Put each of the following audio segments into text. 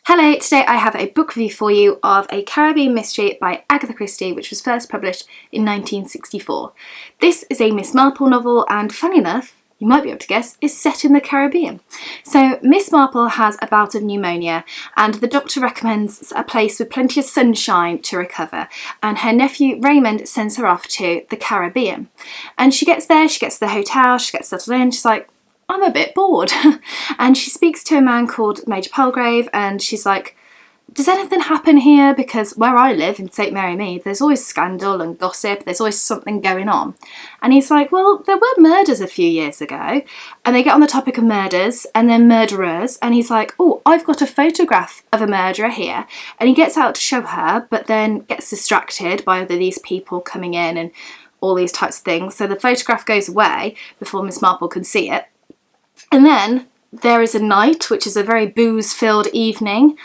Hello, today I have a book review for you of a Caribbean mystery by Agatha Christie, which was first published in 1964. This is a Miss Marple novel, and funny enough, you might be able to guess, is set in the Caribbean. So Miss Marple has a bout of pneumonia, and the doctor recommends a place with plenty of sunshine to recover, and her nephew Raymond sends her off to the Caribbean. And she gets there, she gets to the hotel, she gets settled in, she's like, I'm a bit bored. And she speaks to a man called Major Palgrave, and she's like, does anything happen here? Because where I live in St Mary Mead, there's always scandal and gossip, there's always something going on. And he's like, well, there were murders a few years ago. And they get on the topic of murders and then murderers, and he's like, oh, I've got a photograph of a murderer here. And he gets out to show her, but then gets distracted by these people coming in and all these types of things. So the photograph goes away before Miss Marple can see it. And then there is a night, which is a very booze-filled evening,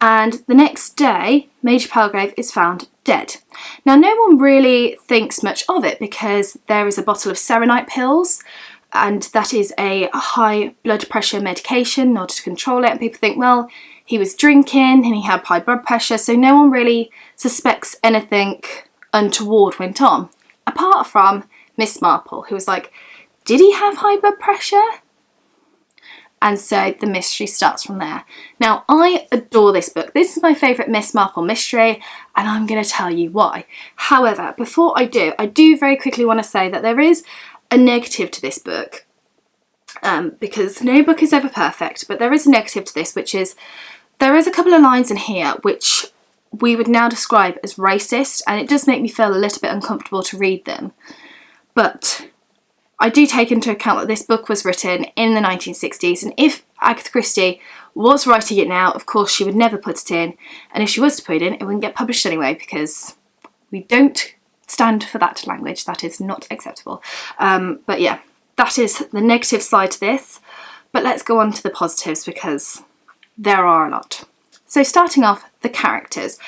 and the next day, Major Palgrave is found dead. Now, no one really thinks much of it because there is a bottle of serenite pills, and that is a high blood pressure medication in order to control it, and people think, well, he was drinking and he had high blood pressure, so no one really suspects anything untoward went on, apart from Miss Marple, who was like, did he have high blood pressure? And so the mystery starts from there. Now, I adore this book. This is my favourite Miss Marple mystery, and I'm going to tell you why. However, before I do very quickly want to say that there is a negative to this book, because no book is ever perfect, but there is a negative to this, which is there is a couple of lines in here which we would now describe as racist, and it does make me feel a little bit uncomfortable to read them. But I do take into account that this book was written in the 1960s, and if Agatha Christie was writing it now, of course she would never put it in, and if she was to put it in, it wouldn't get published anyway, because we don't stand for that language. That is not acceptable. But yeah, that is the negative side to this, but let's go on to the positives, because there are a lot. So starting off, the characters.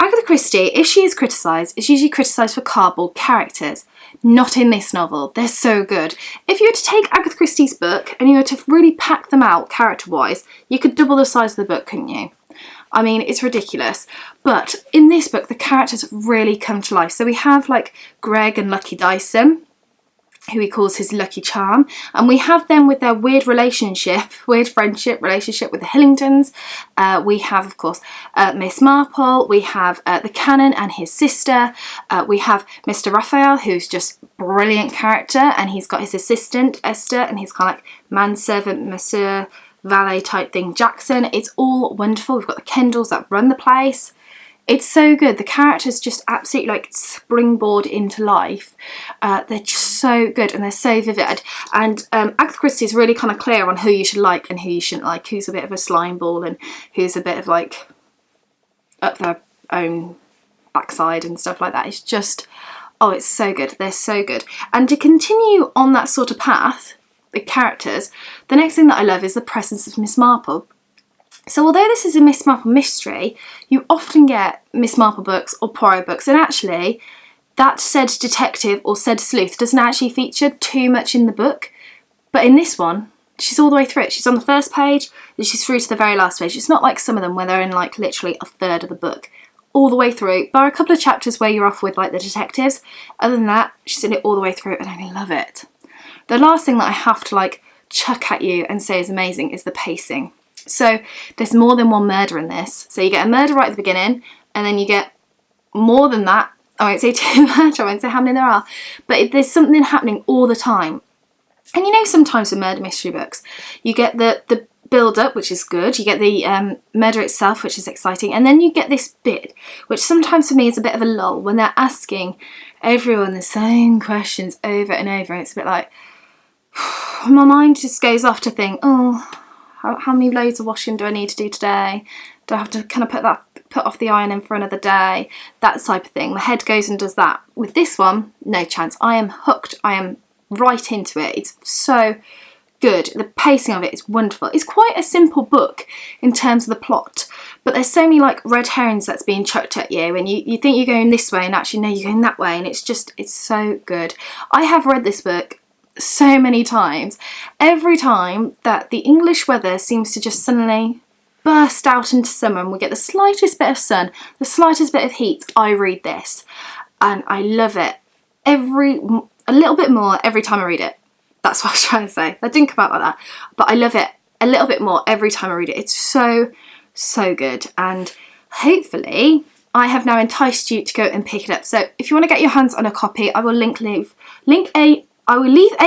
Agatha Christie, if she is criticised, is usually criticised for cardboard characters. Not in this novel. They're so good. If you were to take Agatha Christie's book and you were to really pack them out character-wise, you could double the size of the book, couldn't you? I mean, it's ridiculous. But in this book, the characters really come to life. So we have like Greg and Lucky Dyson, who he calls his lucky charm, and we have them with their weird friendship relationship with the Hillingdons. We have, of course, Miss Marple, we have the Canon and his sister, we have Mr. Raphael, who's just brilliant character, and he's got his assistant, Esther, and he's kind of like manservant, monsieur, valet type thing, Jackson. It's all wonderful. We've got the Kendalls that run the place. It's so good. The characters just absolutely like springboard into life. They're just so good and they're so vivid. And Agatha Christie is really kind of clear on who you should like and who you shouldn't like, who's a bit of a slime ball and who's a bit of like up their own backside and stuff like that. It's just, oh, it's so good. They're so good. And to continue on that sort of path, the characters, the next thing that I love is the presence of Miss Marple. So although this is a Miss Marple mystery, you often get Miss Marple books or Poirot books, and actually that said detective or said sleuth doesn't actually feature too much in the book. But in this one, she's all the way through it. She's on the first page and she's through to the very last page. It's not like some of them where they're in like literally a third of the book. All the way through, bar a couple of chapters where you're off with like the detectives. Other than that, she's in it all the way through and I love it. The last thing that I have to like chuck at you and say is amazing is the pacing. So there's more than one murder in this. So you get a murder right at the beginning, and then you get more than that. I won't say two murders, I won't say how many there are, but there's something happening all the time. And you know, sometimes with murder mystery books, you get the build-up, which is good. You get the murder itself, which is exciting. And then you get this bit, which sometimes for me is a bit of a lull, when they're asking everyone the same questions over and over. And it's a bit like, my mind just goes off to think, oh, how many loads of washing do I need to do today? Do I have to kind of put off the ironing for another day? That type of thing. My head goes and does that. With this one, no chance. I am hooked. I am right into it. It's so good. The pacing of it is wonderful. It's quite a simple book in terms of the plot, but there's so many like red herrings that's being chucked at you, and you think you're going this way and actually no, you're going that way, and it's so good. I have read this book so many times. Every time that the English weather seems to just suddenly burst out into summer and we get the slightest bit of sun, the slightest bit of heat, I read this. And I love it a little bit more every time I read it. That's what I was trying to say. That didn't come out like that. But I love it a little bit more every time I read it. It's so, so good. And hopefully I have now enticed you to go and pick it up. So if you want to get your hands on a copy, I will leave a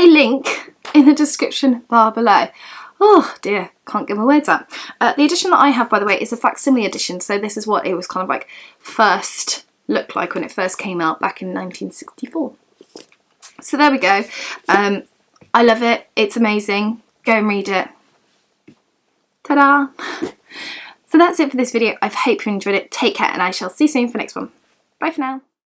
link in the description bar below. Oh dear, can't get my words out. The edition that I have, by the way, is a facsimile edition. So this is what it was kind of like first looked like when it first came out back in 1964. So there we go. I love it. It's amazing. Go and read it. Ta-da! So that's it for this video. I hope you enjoyed it. Take care and I shall see you soon for the next one. Bye for now.